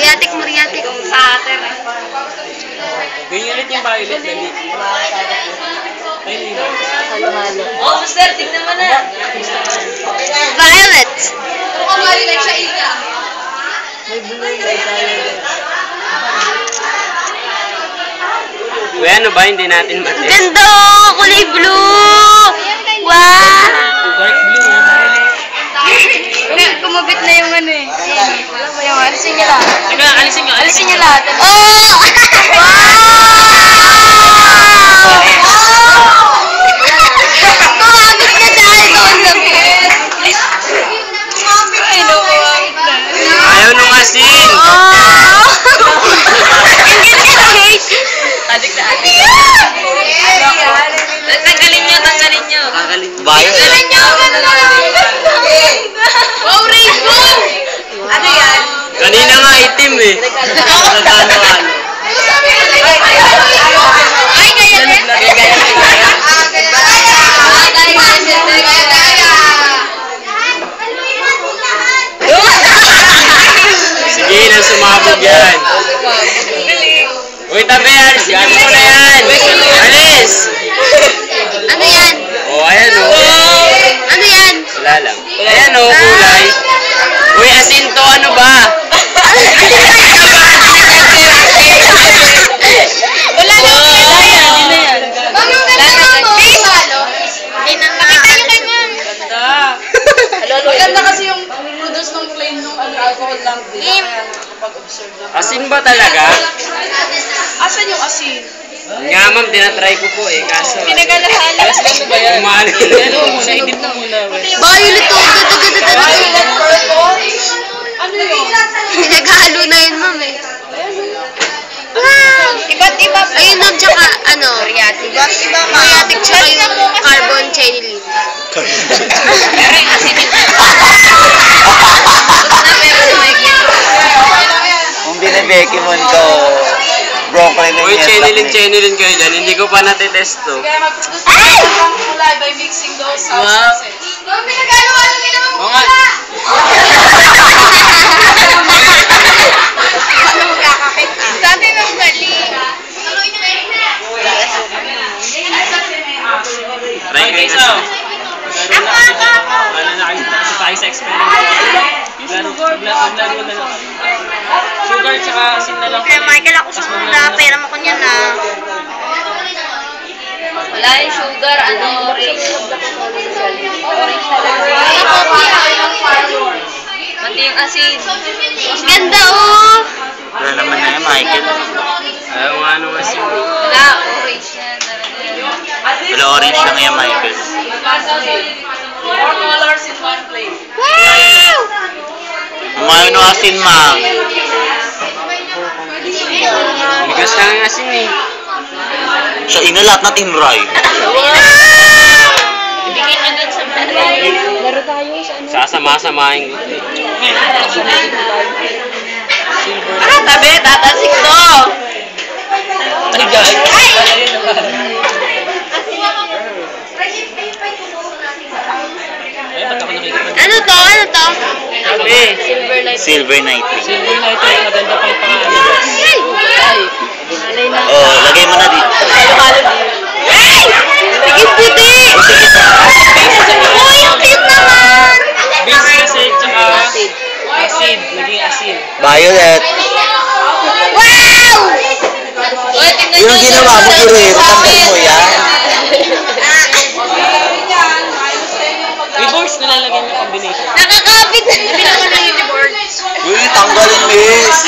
Muriatic, Muriatic. Sater. Ganyan ulit yung violet. Halo-halo. Oh, Master, tignan mo na. Violet. May blue, may violet. Uy, ano ba? Hindi natin matest. Ganda! Kulay blue! Wow! Dark blue. Kumabit na yung ano eh. Yung alisin niya lahat. Teka, alisin nyo. Alisin niya lahat. Oh! Kumabit na dahil doon sa bed. Ay, no, kumabit na. Ayaw nung asin. Oh! Adik na adik. Tanggalin nyo, tanggalin nyo. Violet. Wow, rainbow! Ano yan? Kanina nga itim eh. Nagano-ano. Ay, gaya din. Sige, nang sumabog yan. Uy, tabi, alisin nyo muna yan. Alis! Ano yan? Oh, ayan o. Ano yan? Wala lang. Ayan o, kulay. Uy, asin to, ano ba? Wala na. Wala yan. Hindi na yan. Maganda kasi yung produce ng flame nung alcohol lang din. Kapag-observe lang. Asin ba talaga? Asan yung asin? Nga ma'am, tinatry ko po eh, kaso. Pinagalahala. Umali. Idip mo muna. Violet to. Violet, purple. Ano yun? Pinaghalo na yun, ma'am eh. Wow! Iba't iba po. Ayun nun, tsaka ano? Muriatic. Iba't iba ma. Muriatic, tsaka yung carbon chenilene. Pero yung asin ito. Kung binibekimon ko, broccoli na Uy, yan. chenilin kayo dyan. Hindi ko pa natitest to. Kaya mag-produce ng kulay by mixing those substances. Oo nga. Ano magkakakit? Dati mas mali. Try ko isa. Wala na kayo sa experiment. Maglaro na lang. Sugar tsaka asin na lang. Kaya Michael, ako sumula. Pera mo ko niyan na. Wala yung sugar, ano, orange. Orange na lang. Pati yung asin. Ganda oh! Wala naman na yan, Michael. Ayaw nga nung asin. Wala, orange yan. Wala orange lang yan, Michael. Four colors in one plate. Wow! Umayon no asin, ma'am. Bigas lang ang asin eh. Sa inalat na tinray. Ibigay nyo dun sa plate. Laro tayo sa ano. Sasama-samahin ko. Ah, tabi, tatasik to. Ay, guys. Ano to? Ano to? Sabi. Silver light. Silver night. Silver night ay maganda pa yung pangalan. Ay, alay na. Oh, lagay mo na dito. Halo-halo din. Ay! Tigil puti! Uy, ang cute naman! Base kasi tsaka asin. Naging asin. Violet. Wow! Uy, tingnan Yung ginawa mo, Kiri. Matanggal mo yan. Reverse na lalagyan yung combination. Nakakapit na. Pinaman ng uniboard. Uy, tanggalin, miss.